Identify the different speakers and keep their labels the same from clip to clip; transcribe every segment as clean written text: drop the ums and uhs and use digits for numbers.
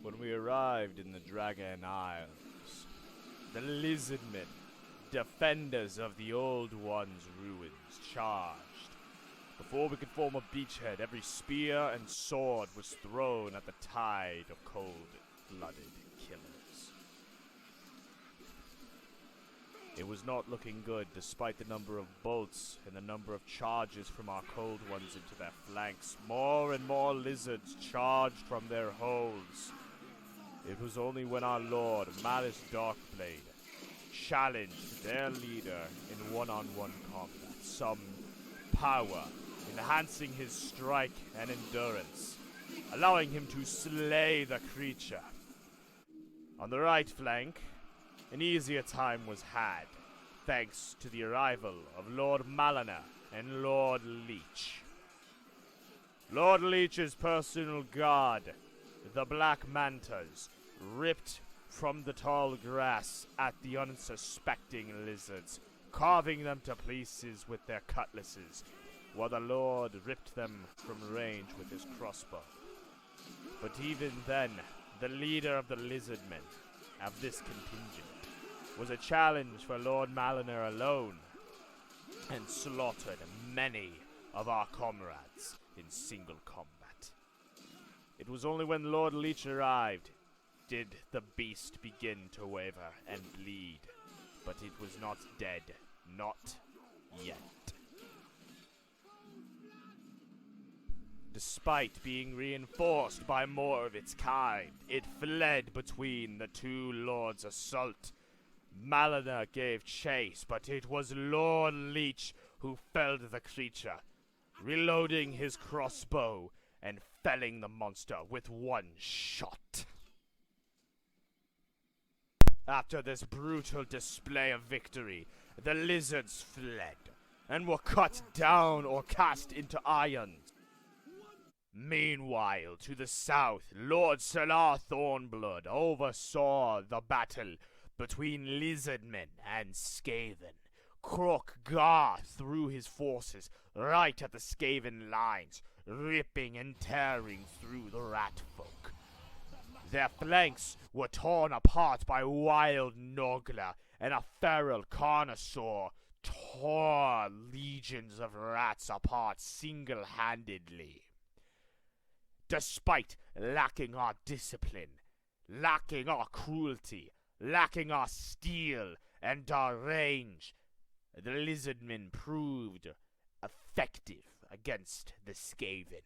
Speaker 1: when we arrived in the Dragon Isles, the Lizardmen, defenders of the Old One's ruins, charged. Before we could form a beachhead, every spear and sword was thrown at the tide of cold-blooded killers. It was not looking good, despite the number of bolts and the number of charges from our Cold Ones into their flanks. More and more lizards charged from their holes. It was only when our lord, Malice Darkblade, challenged their leader in one-on-one combat, some power enhancing his strike and endurance, allowing him to slay the creature. On the right flank, an easier time was had, thanks to the arrival of Lord Malina and Lord Leech. Lord Leech's personal guard, the Black Mantas, ripped from the tall grass at the unsuspecting lizards, carving them to pieces with their cutlasses, while the Lord ripped them from range with his crossbow. But even then, the leader of the Lizardmen, of this contingent, was a challenge for Lord Malina alone, and slaughtered many of our comrades in single combat. It was only when Lord Leech arrived did the beast begin to waver and bleed, but it was not dead, not yet. Despite being reinforced by more of its kind, it fled between the two lords' assault. Malina gave chase, but it was Lord Leech who felled the creature, reloading his crossbow and felling the monster with one shot. After this brutal display of victory, the lizards fled and were cut down or cast into irons. Meanwhile, to the south, Lord Salar Thornblood oversaw the battle between Lizardmen and Skaven. Kroq-Gar threw his forces right at the Skaven lines, ripping and tearing through the rat folk. Their flanks were torn apart by wild Nogla, and a feral Carnosaur tore legions of rats apart single-handedly. Despite lacking our discipline, lacking our cruelty, lacking our steel and our range, the Lizardmen proved effective against the Skaven.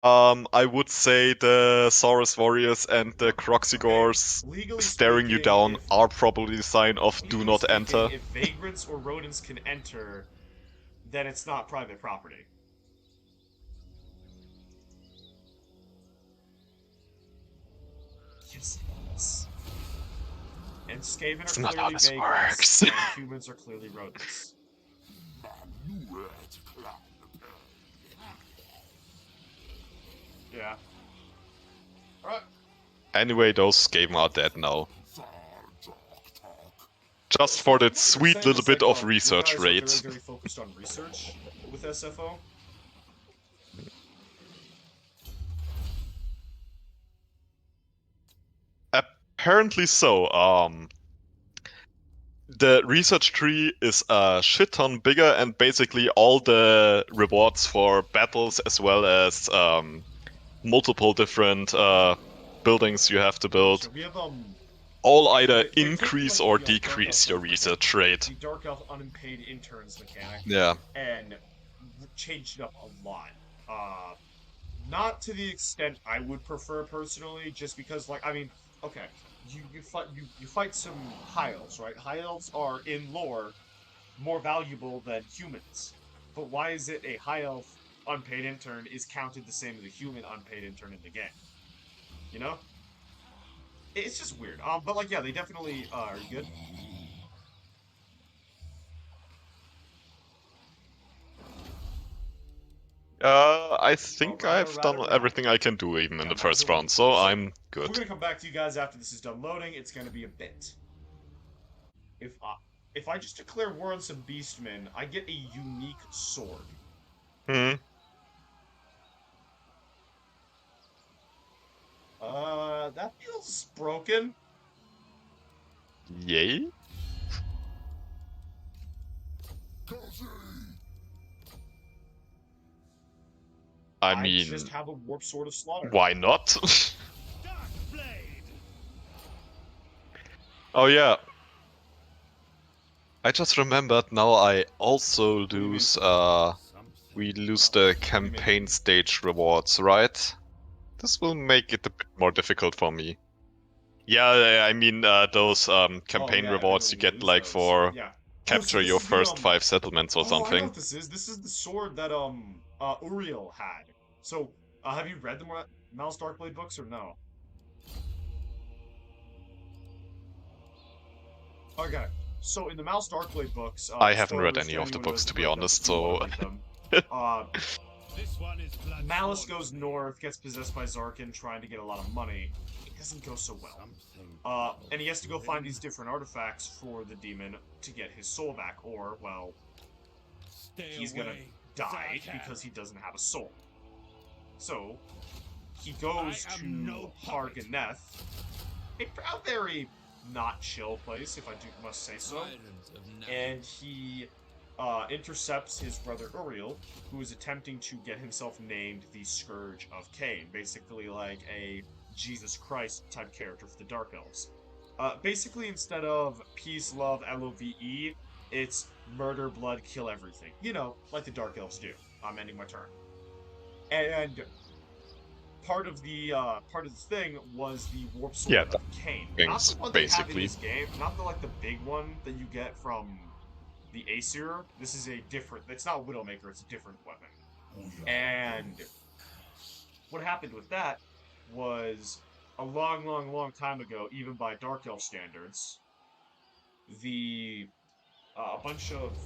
Speaker 2: I would say the Saurus Warriors and the Croxigors
Speaker 3: Legally
Speaker 2: staring you
Speaker 3: speaking,
Speaker 2: down are probably the sign of do
Speaker 3: legally
Speaker 2: not
Speaker 3: speaking,
Speaker 2: enter.
Speaker 3: If vagrants or rodents can enter, then it's not private property. Yes, it is. And Skaven
Speaker 2: That's
Speaker 3: are
Speaker 2: not how
Speaker 3: clearly
Speaker 2: this
Speaker 3: vagrants,
Speaker 2: works.
Speaker 3: and humans are clearly rodents. Yeah. Alright.
Speaker 2: Anyway, those Skaven are dead now. Just for that
Speaker 3: So
Speaker 2: sweet
Speaker 3: saying
Speaker 2: little
Speaker 3: is,
Speaker 2: bit
Speaker 3: like,
Speaker 2: of
Speaker 3: your
Speaker 2: research
Speaker 3: guys are
Speaker 2: rate.
Speaker 3: very, very focused on research with SFO.
Speaker 2: Apparently so. The research tree is a shit ton bigger, and basically all the rewards for battles as well as multiple different buildings you have to build
Speaker 3: So we have
Speaker 2: all either
Speaker 3: they're taking,
Speaker 2: increase
Speaker 3: like,
Speaker 2: or
Speaker 3: the Dark
Speaker 2: decrease
Speaker 3: Elf
Speaker 2: your
Speaker 3: mechanic,
Speaker 2: research rate.
Speaker 3: the Dark Elf unpaid interns mechanic,
Speaker 2: Yeah.
Speaker 3: and changed it up a lot. Not to the extent I would prefer personally, just because, like, I mean, okay, you fight some high elves, right? High elves are in lore more valuable than humans, but why is it a high elf unpaid intern is counted the same as a human unpaid intern in the game? You know, it's just weird. But like, yeah, they definitely. Are you good?
Speaker 2: I think I've done everything I can do even in the first round, so I'm good.
Speaker 3: We're gonna come back to you guys after this is done loading. It's gonna be a bit. If I just declare war on some beastmen, I get a unique sword.
Speaker 2: Hmm.
Speaker 3: Uriel's broken.
Speaker 2: Yay? I mean,
Speaker 3: just have a warp sword of slaughter.
Speaker 2: why not? Oh yeah. I just remembered now I also
Speaker 3: do you mean?
Speaker 2: lose we lose the
Speaker 3: do you mean?
Speaker 2: campaign stage rewards, right? This will make it a bit more difficult for me. Yeah, I mean those campaign
Speaker 3: yeah,
Speaker 2: rewards you
Speaker 3: when
Speaker 2: get
Speaker 3: lose
Speaker 2: like
Speaker 3: those.
Speaker 2: for
Speaker 3: Yeah.
Speaker 2: capture
Speaker 3: this
Speaker 2: your
Speaker 3: is the,
Speaker 2: first 5 settlements or
Speaker 3: I know
Speaker 2: something.
Speaker 3: what this is. This is the sword that Uriel had. So, have you read the Malice Darkblade books or no? Okay. So in the Malice Darkblade books,
Speaker 2: I haven't read
Speaker 3: spoilers
Speaker 2: any
Speaker 3: to
Speaker 2: of the
Speaker 3: anyone who
Speaker 2: books, to
Speaker 3: hasn't
Speaker 2: be
Speaker 3: read them,
Speaker 2: honest,
Speaker 3: if you wanna
Speaker 2: so
Speaker 3: read them. Malice goes north, gets possessed by Zarkin, trying to get a lot of money. It doesn't go so well. And he has to go find these different artifacts for the demon to get his soul back, or, well, he's gonna die because he doesn't have a soul. So, he goes to Harganeth, a very not chill place, if I must say so, and he intercepts his brother Uriel, who is attempting to get himself named the Scourge of Cain, basically like a Jesus Christ type character for the Dark Elves. Basically, instead of peace, love, LOVE, it's murder, blood, kill everything. You know, like the Dark Elves do. I'm ending my turn. And part of the thing was the Warp Sword
Speaker 2: Yeah,
Speaker 3: of Cain. Not
Speaker 2: things,
Speaker 3: the one they have in
Speaker 2: basically.
Speaker 3: this game, not the like the big one that you get from the Aesir. This is a different. It's not Widowmaker. It's a different weapon. And what happened with that was a long, long, long time ago, even by Dark Elf standards, the a bunch of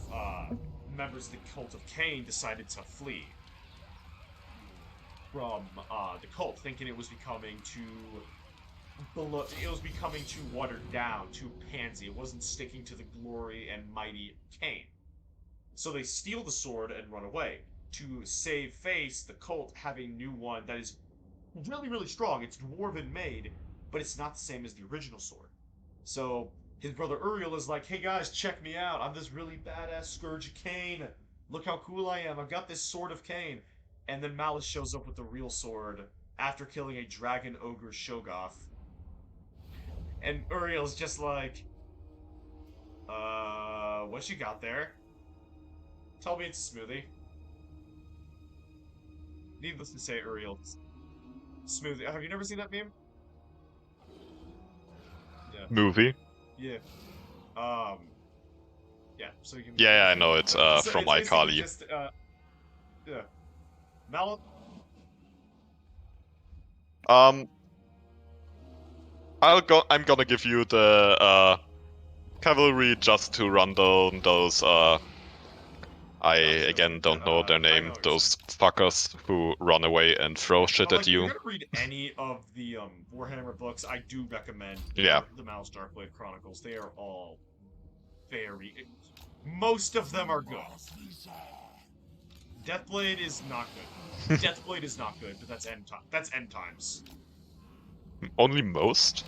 Speaker 3: members of the Cult of Cain decided to flee from the cult, thinking it was becoming too watered down, too pansy. It wasn't sticking to the glory and mighty Cain. So they steal the sword and run away. To save face, the cult have a new one that is really, really strong. It's dwarven made, but it's not the same as the original sword. So his brother Uriel is like, hey guys, check me out. I'm this really badass Scourge of Cain. Look how cool I am. I've got this sword of Cain. And then Malice shows up with the real sword after killing a dragon ogre Shogoth. And Uriel's just like, what you got there? Tell me it's a smoothie. Needless to say, Uriel, smoothie. Have you never seen that meme? Yeah.
Speaker 2: Movie?
Speaker 3: Yeah. Yeah. So you can.
Speaker 2: Yeah, I know it from iCarly.
Speaker 3: Just, yeah. Malice.
Speaker 2: I'm gonna give you the cavalry just to run down those I again don't know their name, those fuckers who run away and throw shit at you.
Speaker 3: If you're gonna read any of the Warhammer books, I do recommend the Malice Darkblade Chronicles. They are all very. Most of them are good. Deathblade is not good. Deathblade is not good, but that's end times.
Speaker 2: Only most?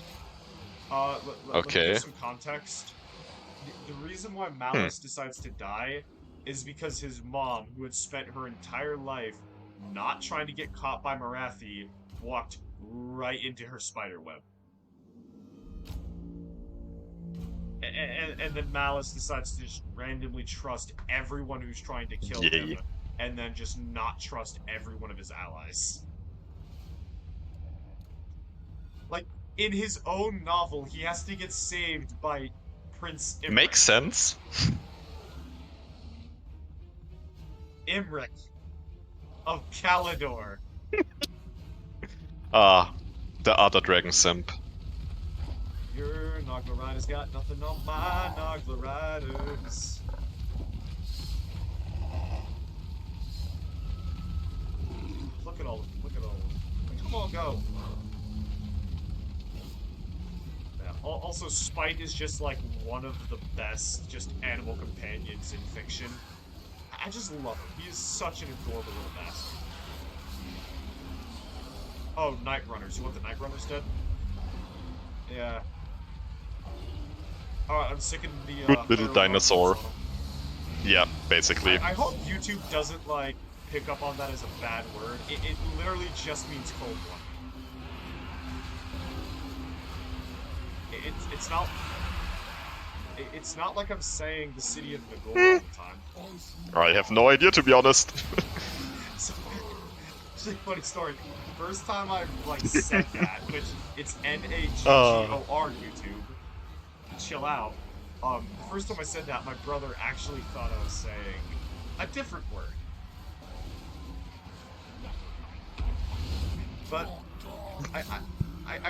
Speaker 3: Let me
Speaker 2: Okay.
Speaker 3: give some context. The reason why Malice decides to die is because his mom, who had spent her entire life not trying to get caught by Morathi, walked right into her spiderweb. And then Malice decides to just randomly trust everyone who's trying to kill him, and then just not trust every one of his allies. Like, in his own novel, he has to get saved by Prince Imric.
Speaker 2: Makes sense.
Speaker 3: Imric of Calidor.
Speaker 2: The other dragon simp.
Speaker 3: Your Nogla Rider's got nothing on my Nogla Riders. Look at all of them. Look at all of them. Look at them all go. Yeah. Also, Spite is just like one of the best just animal companions in fiction. I just love him. He is such an adorable little bastard. Oh, Night Runners. You want the Night Runners dead? Yeah. Alright, I'm sick of the
Speaker 2: Good little
Speaker 3: third
Speaker 2: dinosaur.
Speaker 3: arms on 'em.
Speaker 2: Yeah, basically.
Speaker 3: I hope YouTube doesn't like pick up on that as a bad word. It literally just means cold one. It's not. It's not like I'm saying the city of Nagor all the time.
Speaker 2: I have no idea, to be honest.
Speaker 3: So, it's a funny story. First time I like said that, which it's NAGGOR YouTube. Chill out. The first time I said that, my brother actually thought I was saying a different word. But I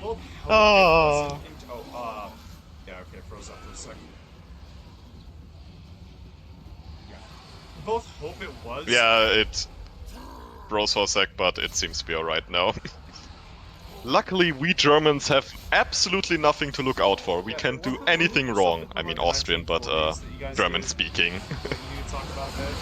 Speaker 3: both hope it wasn't. Yeah, okay, it froze up for a second. Yeah. Both hope it was.
Speaker 2: Yeah, it froze for a sec, but it seems to be alright now. Luckily, we Germans have absolutely nothing to look out for. We can't do anything wrong. I mean Austrian, but German speaking.
Speaker 3: You need to talk about a bit.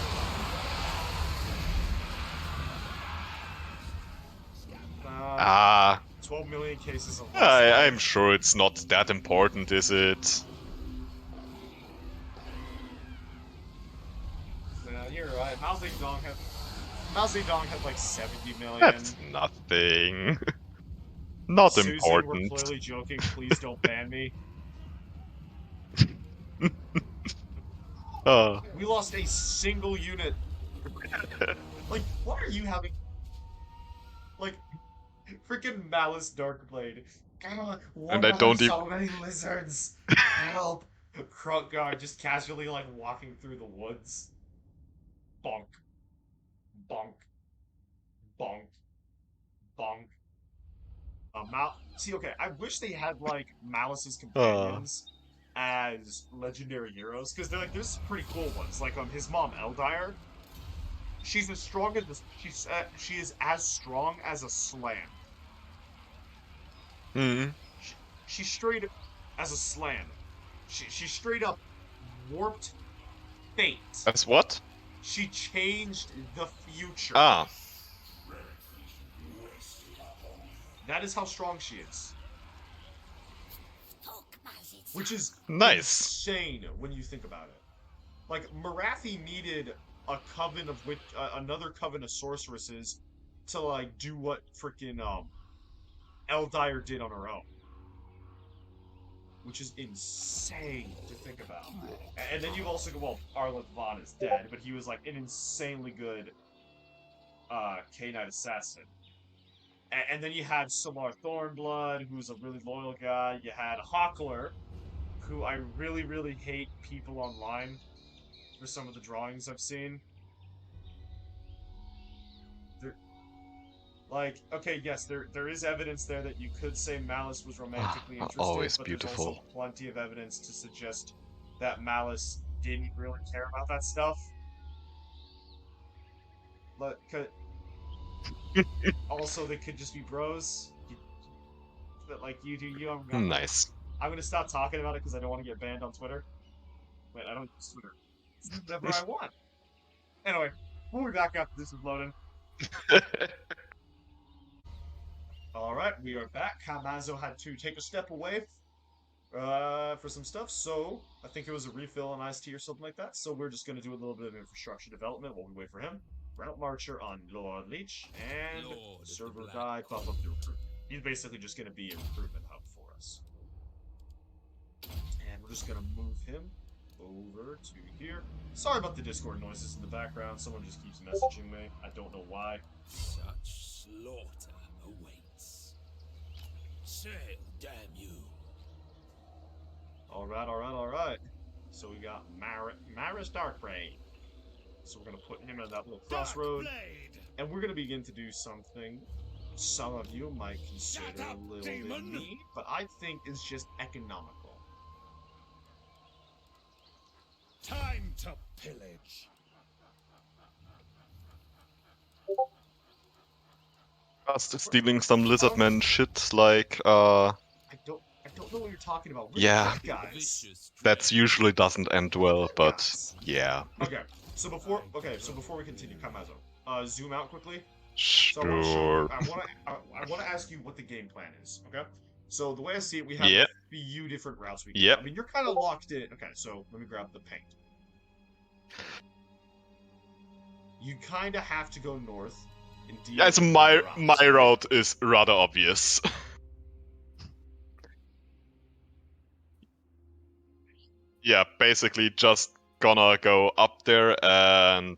Speaker 2: Ah,
Speaker 3: 12 million cases of
Speaker 2: I'm sure it's not that important, is it?
Speaker 3: You're right. Mao Zedong had like 70 million.
Speaker 2: That's nothing. Not
Speaker 3: Susan,
Speaker 2: important.
Speaker 3: We're clearly joking. Please don't ban me. We lost a single unit. Like, what are you having? Like, freaking Malice Darkblade.
Speaker 2: And I don't
Speaker 3: so many lizards. Help! Kruggar just casually like walking through the woods. Bonk. Bonk. Bonk. Bonk. See, okay, I wish they had like Malice's companions as legendary heroes, because they're like there's some pretty cool ones. Like his mom Eldire. She's as strong as this. She is as strong as a slam. She's straight as a slam. She straight up warped fate.
Speaker 2: As what?
Speaker 3: She changed the future.
Speaker 2: Ah.
Speaker 3: That is how strong she is. Which is
Speaker 2: nice.
Speaker 3: Insane when you think about it. Like Marathi needed a coven of another coven of sorceresses to like do what freaking Eldire did on her own. Which is insane to think about. And then you've also got, well, Arleth Vaughn is dead, but he was like an insanely good K-Knight assassin. And then you had Solar Thornblood, who's a really loyal guy. You had Hockler, who I really, really hate people online for some of the drawings I've seen. Like, okay, yes, there is evidence there that you could say Malice was romantically interested,
Speaker 2: always
Speaker 3: but
Speaker 2: beautiful.
Speaker 3: there's also plenty of evidence to suggest that Malice didn't really care about that stuff. But also, they could just be bros. But like you do,
Speaker 2: Nice.
Speaker 3: I'm gonna stop talking about it because I don't want to get banned on Twitter. Wait, I don't use Twitter. It's whatever I want. Anyway, we'll be back after this is loading. Alright, we are back. Kamazo had to take a step away for some stuff, so I think it was a refill on iced tea or something like that, so we're just going to do a little bit of infrastructure development while we wait for him. Route Marcher on Lord Leech, and server guy buff up the recruit. He's basically just going to be a recruitment hub for us. And we're just going to move him over to here. Sorry about the Discord noises in the background, someone just keeps messaging me. I don't know why.
Speaker 4: Such slaughter awaits. Sail, damn you.
Speaker 3: Alright. So we got Maris Darkblade. So we're going to put him in that little crossroad. And we're going to begin to do something some of you might consider a little bit mean, but I think is just economical.
Speaker 4: Time to pillage.
Speaker 2: Just stealing some lizardman shit like
Speaker 3: I don't know what you're talking about. We're
Speaker 2: Yeah.
Speaker 3: the good guys.
Speaker 2: that usually doesn't end well, but
Speaker 3: Guys.
Speaker 2: yeah.
Speaker 3: Okay, so before we continue, Kamazo, zoom out quickly. So
Speaker 2: Sure.
Speaker 3: I want to ask you what the game plan is. Okay, So the way I see it, we have
Speaker 2: Yep.
Speaker 3: a few different routes we can
Speaker 2: Yep.
Speaker 3: go. I mean, you're kind of locked in. Okay, so let me grab the paint. You kind of have to go north and deal
Speaker 2: As
Speaker 3: with
Speaker 2: my
Speaker 3: the routes.
Speaker 2: route is rather obvious. Yeah, basically just gonna go up there and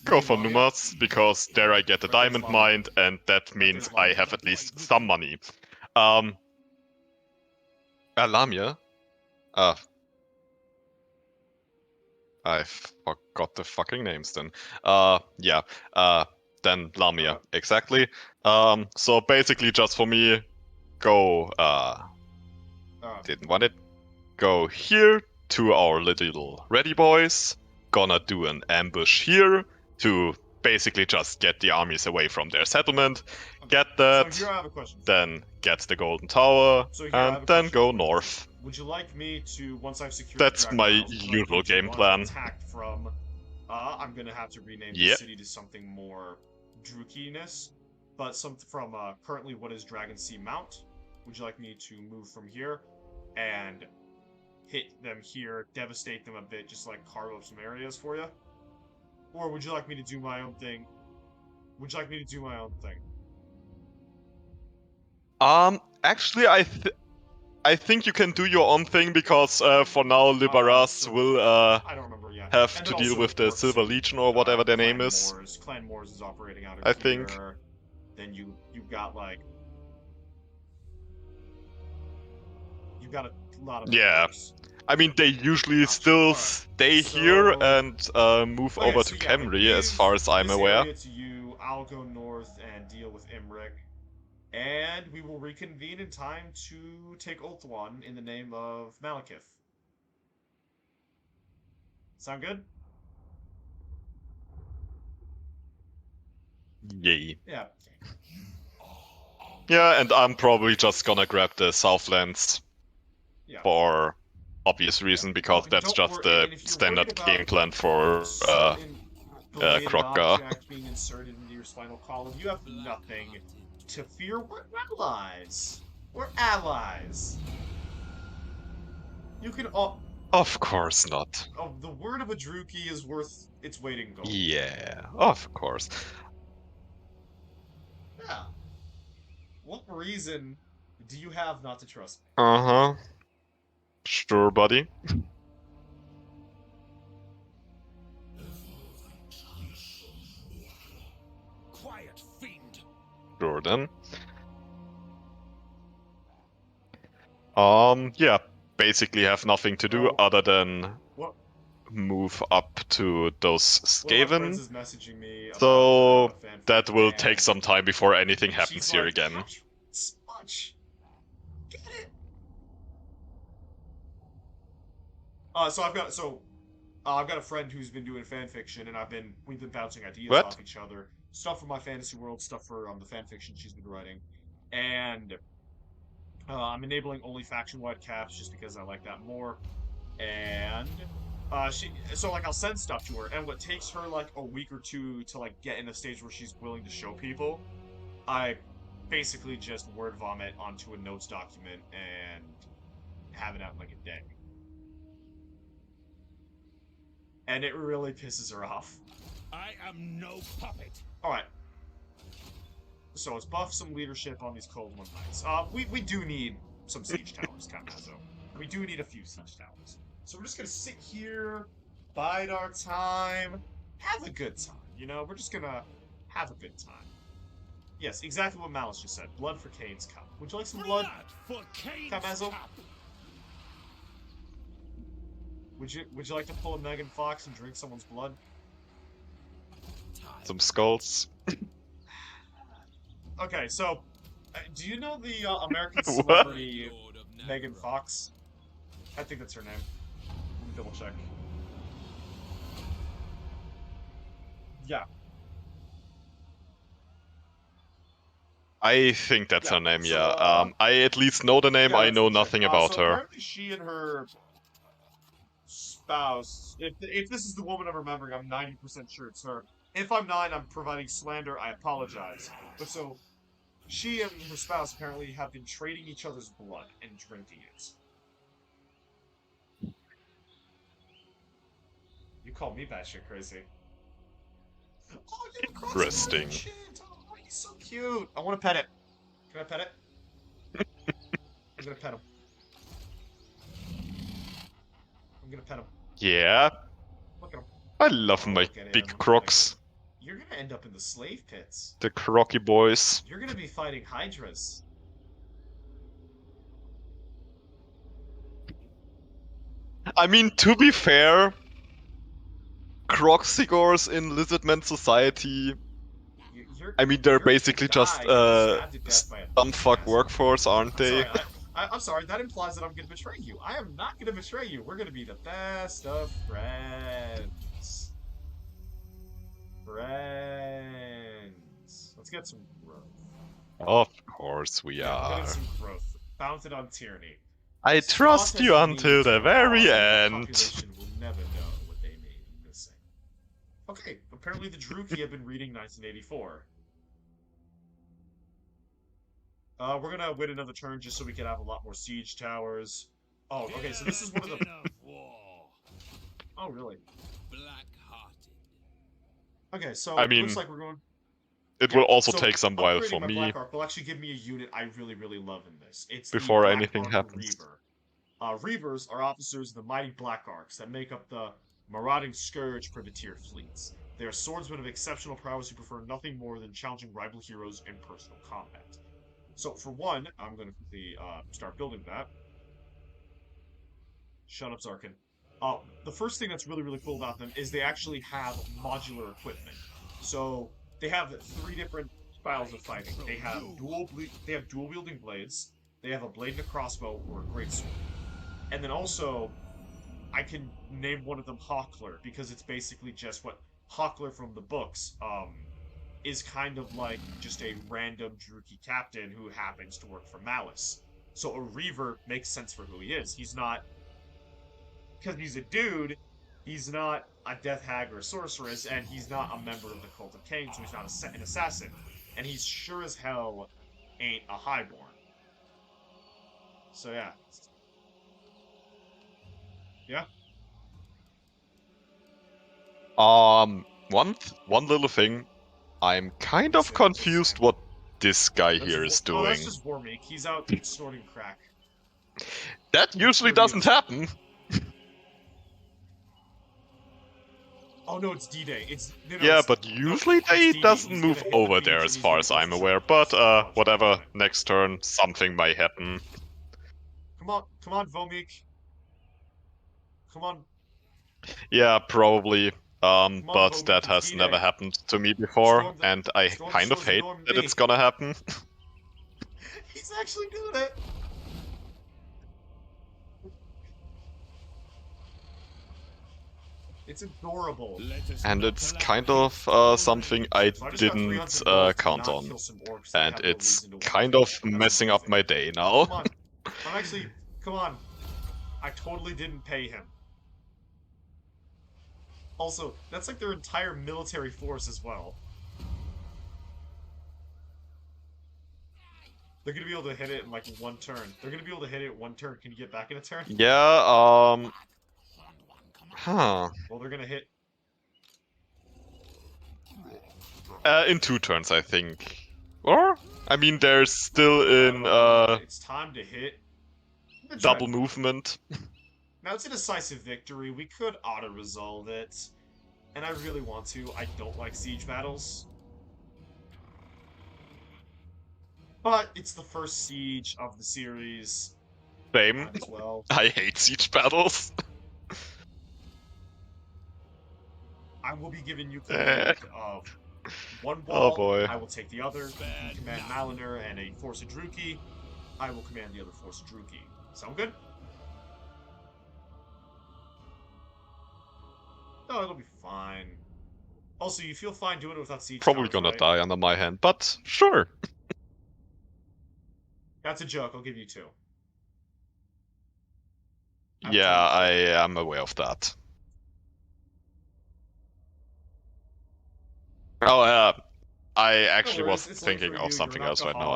Speaker 2: go for
Speaker 3: Lamia?
Speaker 2: Numas, because there I get a
Speaker 3: Right there's
Speaker 2: diamond
Speaker 3: Lamia.
Speaker 2: mine, and that means
Speaker 3: there's
Speaker 2: I
Speaker 3: Lamia.
Speaker 2: have at least some money. Lamia? I forgot the fucking names then. Yeah, then Lamia, exactly. So basically just for me, go, didn't want it. Go here to our little ready boys. Gonna do an ambush here to basically just get the armies away from their settlement. Get that,
Speaker 3: So here I have a question.
Speaker 2: then get the golden tower,
Speaker 3: So here I have
Speaker 2: and
Speaker 3: a
Speaker 2: then
Speaker 3: question
Speaker 2: go
Speaker 3: for you.
Speaker 2: north.
Speaker 3: Would you like me to, once I've secured
Speaker 2: That's
Speaker 3: the Dragon
Speaker 2: my
Speaker 3: Isles, would you like
Speaker 2: usual
Speaker 3: me to
Speaker 2: game
Speaker 3: launch
Speaker 2: plan.
Speaker 3: an attack from, I'm gonna have to rename the
Speaker 2: Yep.
Speaker 3: city to something more Druki-ness, but some from currently what is Dragon Sea Mount. Would you like me to move from here and hit them here, devastate them a bit, just like carve up some areas for you? Or would you like me to do my own thing? Would you like me to do my own thing?
Speaker 2: Actually, I think you can do your own thing, because for now Liberas
Speaker 3: So-
Speaker 2: will
Speaker 3: I don't remember yet.
Speaker 2: have
Speaker 3: And
Speaker 2: to
Speaker 3: then
Speaker 2: deal
Speaker 3: also,
Speaker 2: with
Speaker 3: of
Speaker 2: the
Speaker 3: course,
Speaker 2: Silver Legion or whatever their name
Speaker 3: Clan
Speaker 2: is.
Speaker 3: Moors. Clan Moors is operating out of
Speaker 2: I
Speaker 3: here.
Speaker 2: think.
Speaker 3: Then you've got like you've got a lot of
Speaker 2: Yeah.
Speaker 3: Moors.
Speaker 2: I mean, they usually
Speaker 3: Gotcha.
Speaker 2: still
Speaker 3: Alright.
Speaker 2: stay here
Speaker 3: So-
Speaker 2: and move
Speaker 3: Okay,
Speaker 2: over
Speaker 3: so
Speaker 2: to
Speaker 3: yeah,
Speaker 2: Khemri, as far as I'm
Speaker 3: this
Speaker 2: aware.
Speaker 3: area to you. I'll go north and deal with Imrik, and we will reconvene in time to take Ulthuan in the name of Malekith. Sound good?
Speaker 2: Yay.
Speaker 3: Yeah.
Speaker 2: Yeah, and I'm probably just gonna grab the Southlands
Speaker 3: Yeah.
Speaker 2: for obvious reason, because
Speaker 3: Oh,
Speaker 2: that's
Speaker 3: don't
Speaker 2: just
Speaker 3: worry,
Speaker 2: the
Speaker 3: and if you're
Speaker 2: standard
Speaker 3: worried about
Speaker 2: game plan for
Speaker 3: belated
Speaker 2: Krotka.
Speaker 3: object being inserted into your spinal column, you have nothing to fear. We're allies. We're allies. You can all.
Speaker 2: Of course not.
Speaker 3: Oh, the word of a Druki is worth its weight in gold.
Speaker 2: Yeah, of course.
Speaker 3: Yeah. What reason do you have not to trust me?
Speaker 2: Uh-huh. Sure, buddy.
Speaker 4: Quiet, fiend.
Speaker 2: Sure then. Yeah, basically have nothing to do
Speaker 3: Oh.
Speaker 2: other than
Speaker 3: What?
Speaker 2: move up to those
Speaker 3: One of my friends
Speaker 2: Skaven.
Speaker 3: is messaging me about
Speaker 2: So
Speaker 3: fanfic,
Speaker 2: that will
Speaker 3: and
Speaker 2: take some time before anything happens
Speaker 3: she's
Speaker 2: here
Speaker 3: like,
Speaker 2: again.
Speaker 3: "How much? Get it? I've got a friend who's been doing fan fiction, and we've been bouncing ideas
Speaker 2: What?
Speaker 3: off each other. Stuff for my fantasy world, stuff for the fan fiction she's been writing, and I'm enabling only faction-wide caps just because I like that more. And I'll send stuff to her, and what takes her like a week or two to like get in a stage where she's willing to show people, I basically just word vomit onto a notes document and have it out in like a day. And it really pisses her off.
Speaker 4: I am no puppet.
Speaker 3: Alright. So let's buff some leadership on these Cold One Knights. We do need some siege towers, Camazo. We do need a few siege towers. So we're just gonna sit here, bide our time, have a good time. You know, we're just gonna have a good time. Yes, exactly what Malice just said. Blood for Kane's cup. Would you like some blood?
Speaker 4: for Kane's
Speaker 3: Camazo?
Speaker 4: cup.
Speaker 3: Would you like to pull a Megan Fox and drink someone's blood?
Speaker 2: Some skulls.
Speaker 3: Okay, so do you know the American celebrity
Speaker 4: Lord of
Speaker 3: Megan
Speaker 4: Navra.
Speaker 3: Fox? I think that's her name. Let me double check. Yeah.
Speaker 2: I think that's
Speaker 3: Yeah,
Speaker 2: her name,
Speaker 3: so,
Speaker 2: yeah. I at least know the name,
Speaker 3: Yeah,
Speaker 2: I
Speaker 3: let's
Speaker 2: know
Speaker 3: check.
Speaker 2: nothing about
Speaker 3: so
Speaker 2: her.
Speaker 3: Apparently she and her spouse, if this is the woman I'm remembering, I'm 90% sure it's her. If I'm not, I'm providing slander, I apologize. But so, She and her spouse apparently have been trading each other's blood and drinking it. You call me batshit crazy. Oh, you have a cross
Speaker 2: Interesting.
Speaker 3: shit. Oh, he's so cute. I want to pet it. Can I pet it? I'm gonna pet him. I'm gonna pet him.
Speaker 2: Yeah,
Speaker 3: Look at him.
Speaker 2: I love
Speaker 3: Oh,
Speaker 2: my
Speaker 3: look at him.
Speaker 2: big
Speaker 3: Look at
Speaker 2: crocs.
Speaker 3: You're gonna end up in the slave pits.
Speaker 2: The crocky boys.
Speaker 3: You're gonna be fighting hydras.
Speaker 2: I mean, to be fair, Crocsigors in Lizardman society,
Speaker 3: You're,
Speaker 2: I mean, they're
Speaker 3: you're gonna
Speaker 2: basically just
Speaker 3: die getting stabbed to death by a
Speaker 2: scumfuck
Speaker 3: badass.
Speaker 2: workforce, aren't
Speaker 3: I'm
Speaker 2: they?
Speaker 3: sorry. I'm sorry. That implies that I'm gonna betray you. I am not gonna betray you. We're gonna be the best of friends. Friends. Let's get some growth.
Speaker 2: Of course we
Speaker 3: Yeah, we're
Speaker 2: are.
Speaker 3: getting some growth. Founded on tyranny.
Speaker 2: I trust you until the very end.
Speaker 3: Population will never know what they may be missing. Okay, apparently the Druki have been reading 1984. We're gonna wait another turn just so we can have a lot more siege towers. Oh, okay, so this is one of the...
Speaker 4: Din of war.
Speaker 3: Oh, really?
Speaker 4: Black-hearted.
Speaker 3: Okay, so
Speaker 2: I mean,
Speaker 3: looks like we're going...
Speaker 2: It
Speaker 3: Yeah,
Speaker 2: will also
Speaker 3: so
Speaker 2: take some while
Speaker 3: upgrading
Speaker 2: for
Speaker 3: my
Speaker 2: me
Speaker 3: Black Arc will actually give me a unit I really, really love in this. It's
Speaker 2: before
Speaker 3: the Black
Speaker 2: anything
Speaker 3: Arc
Speaker 2: happens.
Speaker 3: Reaver. Reavers are officers of the mighty Black Arcs that make up the marauding Scourge privateer fleets. They are swordsmen of exceptional prowess who prefer nothing more than challenging rival heroes in personal combat. So for one, I'm going to quickly start building that. Shut up, Zarkin. The first thing that's really, really cool about them is they actually have modular equipment. So they have 3 different styles of fighting. They have dual wielding blades. They have a blade and a crossbow or a greatsword. And then also, I can name one of them Hawkler because it's basically just what Hawkler from the books is kind of like just a random Druki captain who happens to work for Malice. So a Reaver makes sense for who he is. He's not, because he's a dude, he's not a death hag or a sorceress, and he's not a member of the Cult of Cain, so he's not an assassin. And he's sure as hell ain't a highborn. So yeah. Yeah?
Speaker 2: One little thing. I'm kind of confused what this guy here is
Speaker 3: Oh,
Speaker 2: doing.
Speaker 3: that's just Vormeek. He's out snorting crack.
Speaker 2: That usually doesn't happen.
Speaker 3: Oh no, it's D-Day.
Speaker 2: Yeah, but usually they doesn't move over there as far as I'm aware. But whatever, next turn something might happen.
Speaker 3: Come on, Vormeek. Come on.
Speaker 2: Yeah, probably.
Speaker 3: on,
Speaker 2: But
Speaker 3: Vormeek,
Speaker 2: that
Speaker 3: it's
Speaker 2: has
Speaker 3: D-Day.
Speaker 2: never happened to me before,
Speaker 3: Storm the-
Speaker 2: and I
Speaker 3: storm
Speaker 2: kind of
Speaker 3: shores of
Speaker 2: hate that
Speaker 3: Normandy.
Speaker 2: it's gonna happen.
Speaker 3: He's actually doing it. It's adorable.
Speaker 2: And it's kind of something I
Speaker 3: So I just got 300
Speaker 2: didn't
Speaker 3: gold to
Speaker 2: count
Speaker 3: not
Speaker 2: on.
Speaker 3: kill some orcs that
Speaker 2: And
Speaker 3: have no
Speaker 2: it's
Speaker 3: reason to
Speaker 2: kind
Speaker 3: want
Speaker 2: of
Speaker 3: to. That's
Speaker 2: messing up
Speaker 3: amazing.
Speaker 2: my day now.
Speaker 3: Come on. I'm actually, come on. I totally didn't pay him. Also, that's like their entire military force as well. They're gonna be able to hit it in like 1 turn. They're gonna be able to hit it in 1 turn. Can you get back in a turn?
Speaker 2: Yeah, huh.
Speaker 3: Well, they're gonna hit.
Speaker 2: In 2 turns, I think. Or? I mean, there's still in
Speaker 3: It's time to hit. the
Speaker 2: double
Speaker 3: Dreadnought.
Speaker 2: movement.
Speaker 3: Now it's a decisive victory. We could auto-resolve it. And I really want to. I don't like siege battles. But it's the first siege of the series.
Speaker 2: Same.
Speaker 3: Might as well.
Speaker 2: I hate siege battles.
Speaker 3: I will be giving you command of 1
Speaker 2: Oh
Speaker 3: wall.
Speaker 2: boy.
Speaker 3: I will take the other. You command Maliner and a force of Druki. I will command the other force of Druki. Sound good? No, it'll be fine. Also, you feel fine doing it without siege
Speaker 2: Probably
Speaker 3: towers,
Speaker 2: gonna
Speaker 3: right?
Speaker 2: die under my hand, but sure.
Speaker 3: That's a joke. I'll give you 2.
Speaker 2: Yeah, I am aware of that. Oh, I actually
Speaker 3: No
Speaker 2: was
Speaker 3: worries, it's late
Speaker 2: thinking
Speaker 3: for
Speaker 2: of
Speaker 3: you,
Speaker 2: something
Speaker 3: you're an
Speaker 2: else right now.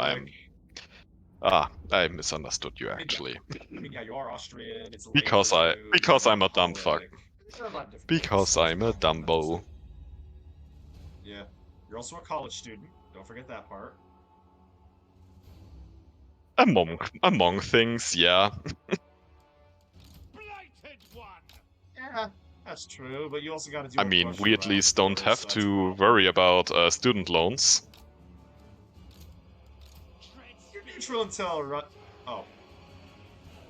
Speaker 3: alcoholic.
Speaker 2: I misunderstood you
Speaker 3: I mean,
Speaker 2: actually.
Speaker 3: I mean, yeah, you are Austrian. It's late
Speaker 2: Because
Speaker 3: for you.
Speaker 2: because
Speaker 3: You're
Speaker 2: I'm a dumb fuck.
Speaker 3: alcoholic. There are a lot of different
Speaker 2: Because
Speaker 3: things.
Speaker 2: I'm a Dumbo.
Speaker 3: Yeah, you're also a college student. Don't forget that part.
Speaker 2: Among things, yeah.
Speaker 4: Blighted one.
Speaker 3: Yeah, that's true. But you also got to do.
Speaker 2: I
Speaker 3: a
Speaker 2: mean,
Speaker 3: rush
Speaker 2: we at
Speaker 3: around
Speaker 2: least
Speaker 3: for
Speaker 2: don't
Speaker 3: those,
Speaker 2: have
Speaker 3: so that's a
Speaker 2: to
Speaker 3: problem.
Speaker 2: worry about student loans.
Speaker 3: You're neutral until oh,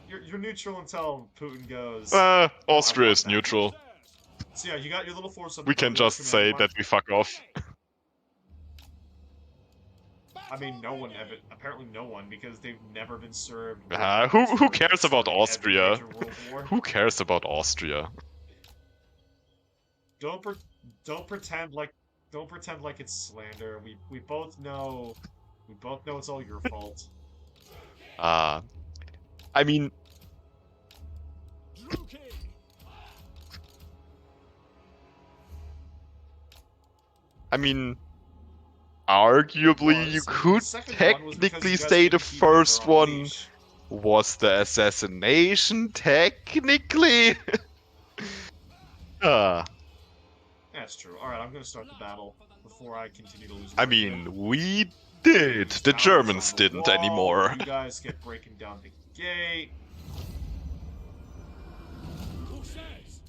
Speaker 3: you're neutral until Putin goes.
Speaker 2: Austria
Speaker 3: I
Speaker 2: is
Speaker 3: want that.
Speaker 2: neutral.
Speaker 3: So yeah, you got your little force.
Speaker 2: We can just say that we fuck off.
Speaker 3: I mean, no one ever. Apparently, no one because they've never been served.
Speaker 2: Who cares about
Speaker 3: during every
Speaker 2: Austria?
Speaker 3: major world war.
Speaker 2: Who cares about Austria?
Speaker 3: Don't pretend like it's slander. We both know. We both know it's all your fault.
Speaker 2: I mean,
Speaker 4: Druki.
Speaker 2: arguably you
Speaker 3: Was.
Speaker 2: could
Speaker 3: The second one was because
Speaker 2: technically
Speaker 3: you guys
Speaker 2: say the
Speaker 3: couldn't keep Hitler
Speaker 2: first
Speaker 3: on
Speaker 2: one
Speaker 3: leash.
Speaker 2: was the assassination, technically.
Speaker 3: That's true. All right, I'm gonna start the battle before I continue to lose.
Speaker 2: I mean, we did. The Germans didn't anymore.
Speaker 3: You guys get breaking down the gate.
Speaker 4: Who says?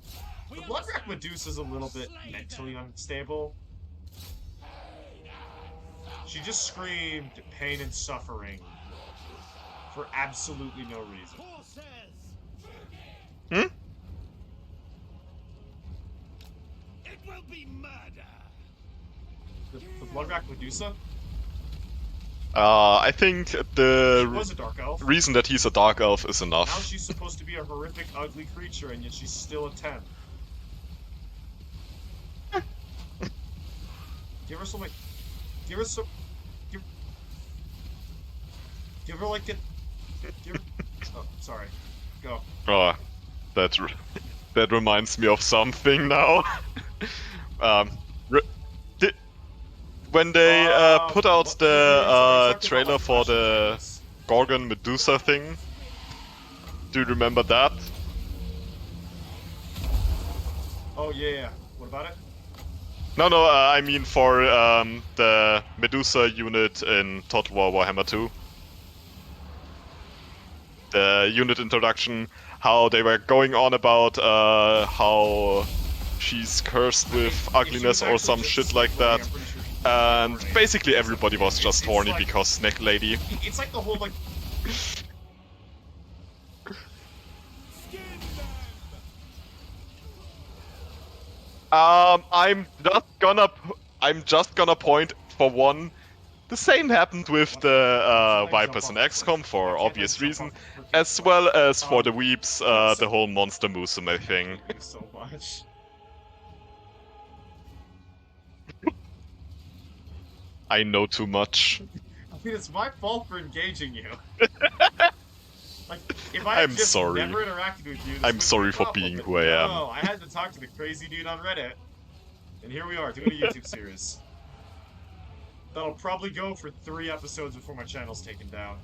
Speaker 3: The Bloodwrack Medusa's a little bit mentally unstable. She just screamed pain and suffering for absolutely no reason.
Speaker 4: Who says?
Speaker 2: Hmm?
Speaker 4: It will be murder.
Speaker 3: The Bloodwrack Medusa?
Speaker 2: I think
Speaker 3: She
Speaker 2: the
Speaker 3: was a dark elf.
Speaker 2: reason that he's a dark elf is
Speaker 3: Now
Speaker 2: enough.
Speaker 3: she's supposed to be a horrific, ugly creature, and yet she's still a 10. Give her some, like... Give her some... Give her, like, a... Give her... Oh, sorry. Go.
Speaker 2: Oh, that reminds me of something now. When they put out
Speaker 3: what-
Speaker 2: the
Speaker 3: sorry, talking
Speaker 2: trailer
Speaker 3: about,
Speaker 2: for
Speaker 3: like,
Speaker 2: the
Speaker 3: flashbacks.
Speaker 2: Gorgon Medusa thing, do you remember that?
Speaker 3: Oh, yeah. What about it?
Speaker 2: No, I mean for the Medusa unit in Total War Warhammer 2. The unit introduction, how they were going on about how she's cursed with ugliness or some shit like that. And basically everybody was just horny because Snake Lady.
Speaker 3: It's like the whole, like...
Speaker 4: Skin them.
Speaker 2: I'm just gonna point for one. The same happened with the Vipers and XCOM for obvious reason, as well as for the Weeps, the whole Monster Musume thing.
Speaker 3: Thank you so much.
Speaker 2: I know too much.
Speaker 3: I mean, it's my fault for engaging you. Like, if I had
Speaker 2: I'm
Speaker 3: just
Speaker 2: sorry.
Speaker 3: never interacted with you, this
Speaker 2: I'm
Speaker 3: wouldn't
Speaker 2: sorry
Speaker 3: be a
Speaker 2: for
Speaker 3: problem,
Speaker 2: being
Speaker 3: but
Speaker 2: who I am.
Speaker 3: No, I had to talk to the crazy dude on Reddit. And here we are, doing a YouTube series. That'll probably go for 3 episodes before my channel's taken down.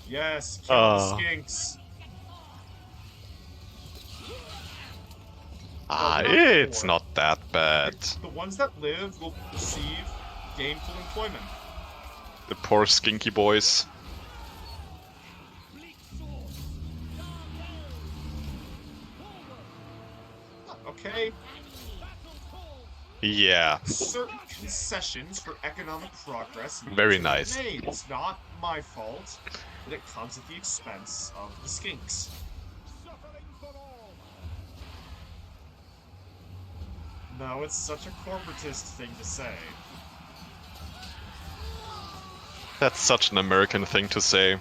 Speaker 3: Yes, kill the skinks.
Speaker 2: It's not that bad.
Speaker 3: The ones that live will receive gainful employment.
Speaker 2: The poor skinky boys.
Speaker 4: Bleak sword.
Speaker 3: Okay?
Speaker 4: Battle call.
Speaker 2: Yeah.
Speaker 3: Certain concessions for economic progress need
Speaker 2: Very
Speaker 3: to be
Speaker 2: nice.
Speaker 3: made. It's not my fault that it comes at the expense of the skinks.
Speaker 4: Suffering for all.
Speaker 3: No, it's such a corporatist thing to say.
Speaker 2: That's such an American thing to say.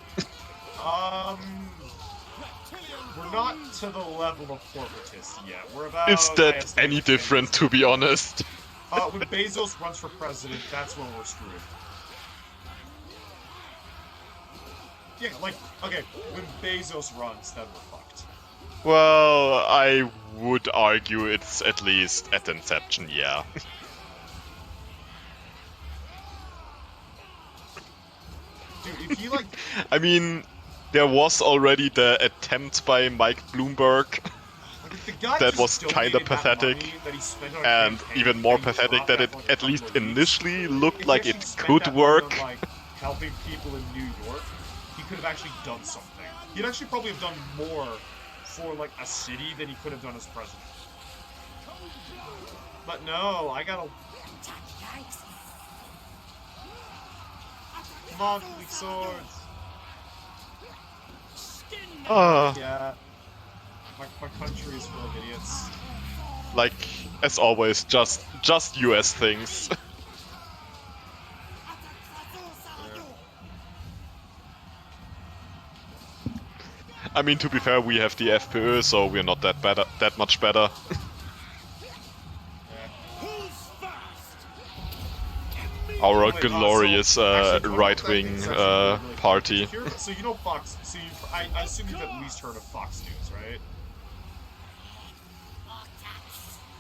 Speaker 3: We're not to the level of corporatist yet. We're about...
Speaker 2: Is that any different, to be honest?
Speaker 3: When Bezos runs for president, that's when we're screwed. Yeah, like, okay, when Bezos runs, then we're fucked.
Speaker 2: Well, I would argue it's at least at inception, yeah.
Speaker 3: Dude, if you like,
Speaker 2: I mean, there was already the attempt by Mike Bloomberg,
Speaker 3: if the guy
Speaker 2: That
Speaker 3: just
Speaker 2: was kinda
Speaker 3: donated that
Speaker 2: pathetic,
Speaker 3: money that he spent on a
Speaker 2: and
Speaker 3: campaign
Speaker 2: even more
Speaker 3: he
Speaker 2: pathetic
Speaker 3: dropped
Speaker 2: that it
Speaker 3: after, like, a
Speaker 2: at
Speaker 3: couple
Speaker 2: least
Speaker 3: of weeks,
Speaker 2: initially looked
Speaker 3: if
Speaker 2: like
Speaker 3: he
Speaker 2: it
Speaker 3: actually spent
Speaker 2: could
Speaker 3: that money on,
Speaker 2: work.
Speaker 3: like, helping people in New York, he could have actually done something. He'd actually probably have done more for like a city than he could have done as president. But no, I gotta. Come on, weak swords. Yeah. My country is full of idiots.
Speaker 2: Like, as always, just US things. I mean, to be fair, we have the FPÖ, so we're not that much better.
Speaker 4: Who's fast?
Speaker 2: Our
Speaker 3: Wait,
Speaker 2: glorious
Speaker 3: actually, do you know what that
Speaker 2: right-wing
Speaker 3: thing's actually really cool?
Speaker 2: party.
Speaker 3: If you're- So you know Fox. So I assume you've at least heard of Fox News, right?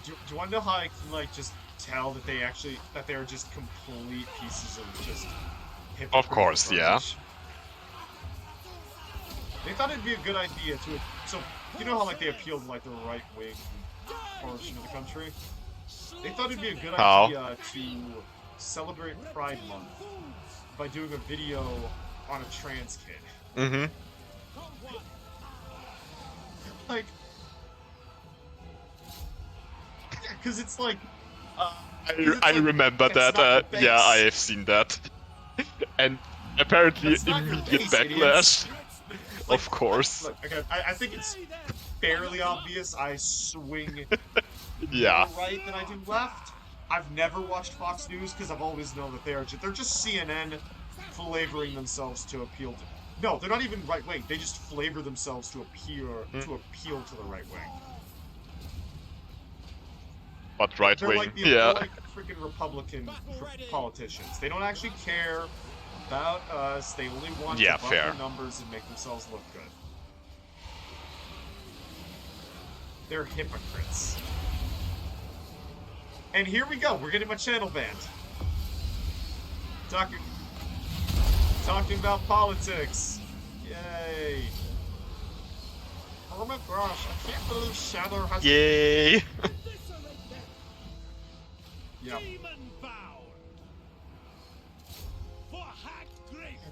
Speaker 3: Do you want to know how I can like just tell that they are just complete pieces of just hypocritical
Speaker 2: Of course, yeah.
Speaker 3: garbage? They thought it'd be a good idea to. So you know how like they appealed to like the right wing portion of the country. They thought it'd be a good
Speaker 2: How?
Speaker 3: idea to celebrate Pride Month by doing a video on a trans kid.
Speaker 2: Mm-hmm.
Speaker 3: Like, because it's like.
Speaker 2: I remember
Speaker 3: it's
Speaker 2: that.
Speaker 3: not the
Speaker 2: Yeah,
Speaker 3: base.
Speaker 2: I have seen that. And apparently
Speaker 3: That's not your
Speaker 2: immediate
Speaker 3: base, idiots.
Speaker 2: backlash. Of course.
Speaker 3: Look, again, I think it's fairly obvious I swing
Speaker 2: Yeah.
Speaker 3: more right than I do left. I've never watched Fox News because I've always known that they're just CNN flavoring themselves to appeal to. No, they're not even right wing. They just flavor themselves to appeal to the right wing.
Speaker 2: But right
Speaker 3: They're
Speaker 2: wing,
Speaker 3: like the
Speaker 2: yeah.
Speaker 3: like freaking Republican politicians. They don't actually care about us. They only want
Speaker 2: Yeah,
Speaker 3: to bump
Speaker 2: fair.
Speaker 3: their numbers and make themselves look good. They're hypocrites. And here we go. We're getting my channel banned. Talking about politics. Yay. Oh my gosh, I can't believe Shadow has...
Speaker 2: Yay!
Speaker 3: Yeah.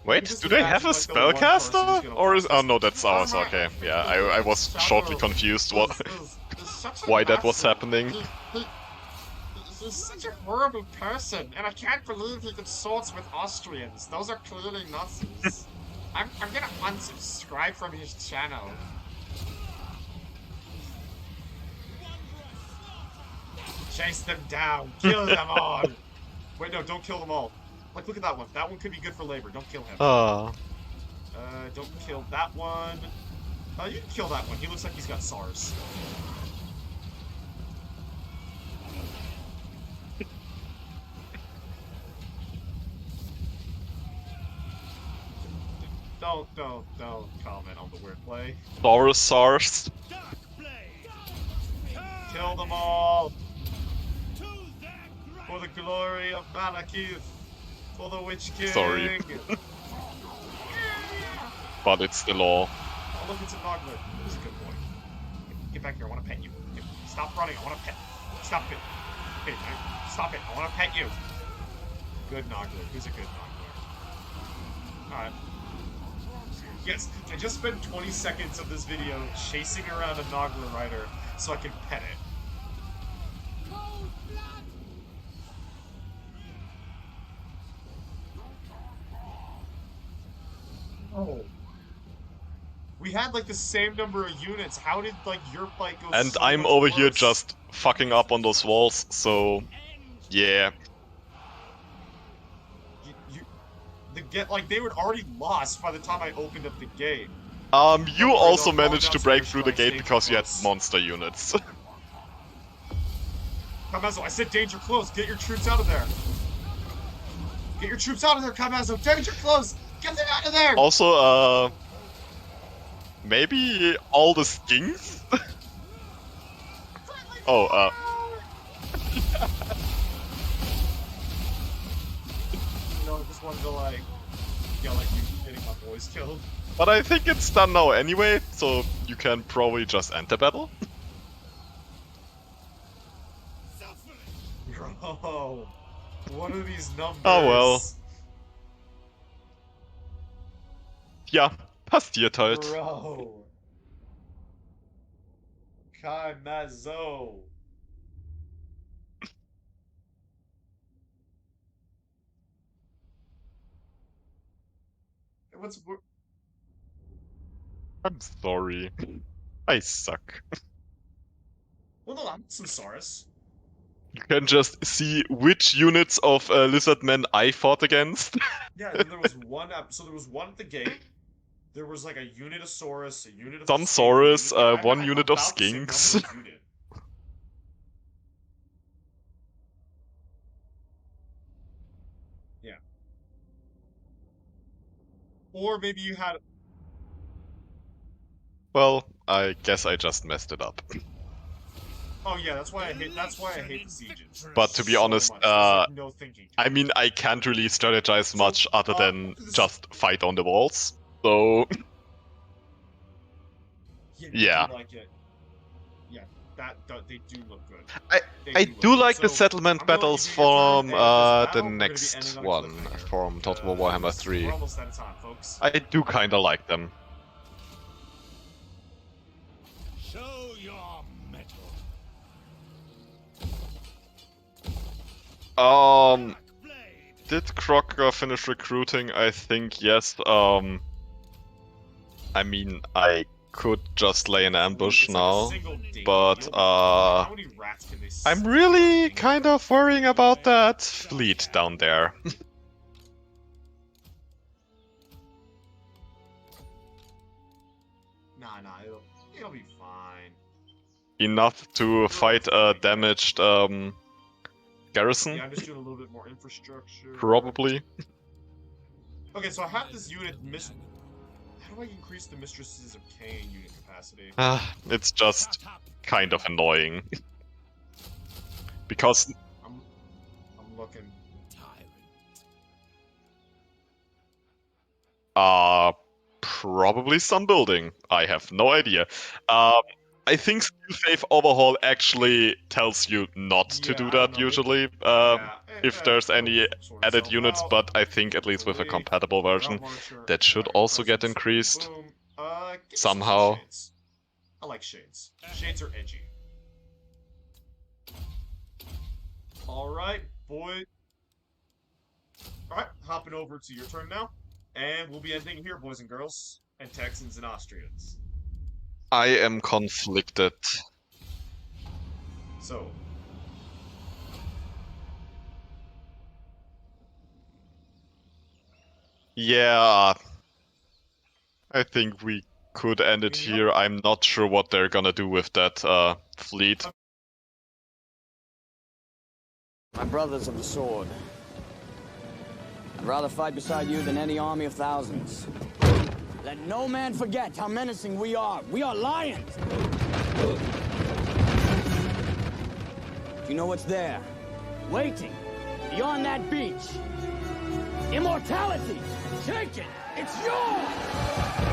Speaker 2: Wait,
Speaker 3: Just
Speaker 2: do they have a
Speaker 3: imagine, like, the one person who's
Speaker 2: spellcaster?
Speaker 3: gonna
Speaker 2: Or is...
Speaker 3: watch
Speaker 2: Oh
Speaker 3: this.
Speaker 2: no, that's ours, okay. Yeah, I was shortly confused why that was happening.
Speaker 3: He's such a horrible person, and I can't believe he consorts with Austrians. Those are clearly Nazis. I'm gonna unsubscribe from his channel. Chase them down. Kill them all. Wait, no, don't kill them all. Like, look at that one. That one could be good for labor. Don't kill him. Don't kill that one. You can kill that one. He looks like he's got SARS. Don't comment on the wordplay.
Speaker 2: SARS.
Speaker 3: Kill them all! For the glory of Malekith! For the Witch King!
Speaker 2: Sorry. But it's the law.
Speaker 3: Oh, look, it's a Nogler. He's a good boy. Get back here, I want to pet you. Stop running, I want to pet. Stop it. Okay, stop it, I want to pet you. Good Nogler. Who's a good Nogler? Alright. Yes, I just spent 20 seconds of this video chasing around a Nogler rider so I can pet it. Oh. We had like the same number of units. How did like your fight go
Speaker 2: And
Speaker 3: so
Speaker 2: I'm
Speaker 3: much
Speaker 2: over here
Speaker 3: worse?
Speaker 2: just fucking up on those walls, so... Yeah.
Speaker 3: They were already lost by the time I opened up the gate.
Speaker 2: You
Speaker 3: worry,
Speaker 2: also
Speaker 3: they'll fall
Speaker 2: managed to break
Speaker 3: downstairs
Speaker 2: through
Speaker 3: if
Speaker 2: the
Speaker 3: I stay
Speaker 2: gate because you had
Speaker 3: close.
Speaker 2: monster units.
Speaker 3: Kamazo, I said danger close. Get your troops out of there. Get your troops out of there, Kamazo. Danger close. Get them out of there.
Speaker 2: Also, maybe all the skinks? Oh,
Speaker 3: No, just wanted to like yell at you getting my boys killed.
Speaker 2: but I think it's done now anyway, so you can probably just end the battle.
Speaker 3: Bro, what are these numbers?
Speaker 2: Oh well. Ja, passiert halt.
Speaker 3: Bro. Kai Mazo. What's
Speaker 2: I'm sorry. I suck.
Speaker 3: well? No, I'm Samsaurus.
Speaker 2: You can just see which units of Lizardmen I fought against.
Speaker 3: Yeah, and then there was one. So there was one at the gate. There was like a Unitosaurus, a unit of
Speaker 2: Some
Speaker 3: skink,
Speaker 2: Saurus,
Speaker 3: I'm
Speaker 2: one unit of
Speaker 3: about to say one
Speaker 2: skinks.
Speaker 3: more unit. Yeah. Or maybe you had.
Speaker 2: Well, I guess I just messed it up.
Speaker 3: Oh yeah, that's why I hate. That's why I hate the sieges.
Speaker 2: But to be
Speaker 3: So
Speaker 2: honest,
Speaker 3: much. There's, like, no thinking.
Speaker 2: I mean, I can't really strategize much other than
Speaker 3: this-
Speaker 2: just fight on the walls. So, yeah.
Speaker 3: Do like it. Yeah, they do look good.
Speaker 2: I
Speaker 3: They
Speaker 2: do
Speaker 3: look
Speaker 2: like
Speaker 3: good.
Speaker 2: the
Speaker 3: So,
Speaker 2: settlement
Speaker 3: I'm gonna
Speaker 2: battles
Speaker 3: leave you your turn,
Speaker 2: from
Speaker 3: and after this
Speaker 2: the
Speaker 3: battle, we're gonna be
Speaker 2: next
Speaker 3: ending on a
Speaker 2: one,
Speaker 3: cliffhanger,
Speaker 2: from Total War Warhammer
Speaker 3: because
Speaker 2: 3.
Speaker 3: We're almost out of time, folks.
Speaker 2: I do kinda like them.
Speaker 4: Show your mettle. Blade.
Speaker 2: Did Crocker finish recruiting? I think yes. I mean, I could just lay an ambush
Speaker 3: It's like a
Speaker 2: now,
Speaker 3: single date.
Speaker 2: but
Speaker 3: You'll be fine. How many rats can they
Speaker 2: I'm
Speaker 3: suck?
Speaker 2: really kind of worrying about that fleet down there.
Speaker 3: Nah, it'll be fine.
Speaker 2: Enough to fight a damaged
Speaker 3: Yeah,
Speaker 2: garrison,
Speaker 3: I'm just doing a little bit more infrastructure.
Speaker 2: probably.
Speaker 3: Okay, so I have this unit How do I increase the Mistresses of Cain unit capacity?
Speaker 2: It's just kind of annoying. Because
Speaker 3: I'm looking.
Speaker 2: probably some building. I have no idea. I think Skill Save Overhaul actually tells you not to
Speaker 3: Yeah,
Speaker 2: do
Speaker 3: I don't
Speaker 2: that
Speaker 3: know.
Speaker 2: usually,
Speaker 3: Yeah,
Speaker 2: if there's any
Speaker 3: it'll sort
Speaker 2: added
Speaker 3: itself
Speaker 2: units,
Speaker 3: out.
Speaker 2: but I think at least with a compatible version, that should also get increased
Speaker 3: Boom. Give me some
Speaker 2: somehow.
Speaker 3: shades. I like shades. Shades are edgy. Alright, boy. Alright, hopping over to your turn now. And we'll be ending here, boys and girls. And Texans and Austrians.
Speaker 2: I am conflicted.
Speaker 3: So.
Speaker 2: Yeah, I think we could end it here. I'm not sure what they're gonna do with that fleet.
Speaker 5: My brothers of the sword. I'd rather fight beside you than any army of thousands. Let no man forget how menacing we are. We are lions! Do you know what's there? Waiting, beyond that beach. Immortality! Take it! It's yours!